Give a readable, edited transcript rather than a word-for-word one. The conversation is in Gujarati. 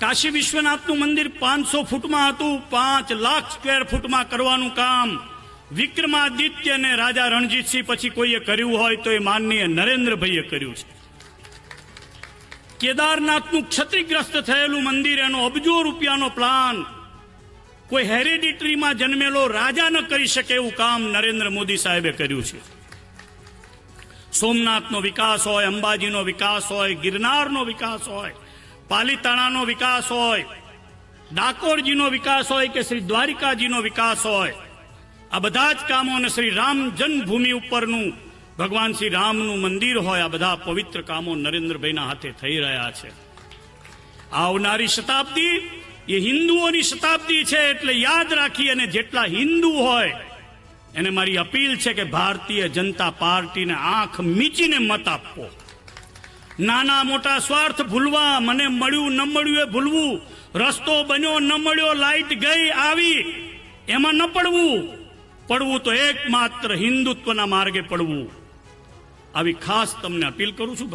કાશી વિશ્વનાથનું મંદિર 500 ફૂટમાં હતું, 5 લાખ સ્ક્વેર ફૂટમાં કરવાનું કામ વિક્રમાદિત્ય અને રાજા રણજીતસિંહ પછી કોઈએ કર્યું હોય તો એ માનનીય નરેન્દ્રભાઈએ કર્યું છે. કેદારનાથનું ક્ષતિગ્રસ્ત થયેલું મંદિર, એનો અબજો રૂપિયાનો પ્લાન કોઈ હેરિડિટરીમાં જન્મેલો રાજા ન કરી શકે એવું કામ નરેન્દ્ર મોદી સાહેબે કર્યું છે. સોમનાથનો વિકાસ હોય, અંબાજીનો વિકાસ હોય, ગિરનારનો વિકાસ હોય, પાલીતાણાનો વિકાસ હોય, ડાકોરજીનો વિકાસ હોય કે શ્રી દ્વારિકાજીનો વિકાસ હોય, આ બધા જ કામો અને શ્રી રામ જન્મભૂમિ ઉપરનું ભગવાન શ્રી રામનું મંદિર હોય, આ બધા પવિત્ર કામો નરેન્દ્રભાઈના હાથે થઈ રહ્યા છે. આવનારી શતાબ્દી એ હિન્દુઓની શતાબ્દી છે, એટલે યાદ રાખી અને જેટલા હિન્દુ હોય એને મારી અપીલ છે કે ભારતીય જનતા પાર્ટીને આંખ મીચીને મત આપવો. નાના મોટા સ્વાર્થ ભૂલવા, મને મળ્યું ન મળ્યું એ ભૂલવું, રસ્તો બન્યો ન મળ્યો, લાઈટ ગઈ આવી, એમાં ન પડવું તો એકમાત્ર હિન્દુત્વના માર્ગે પડવું. આવી ખાસ તમને અપીલ કરું છું.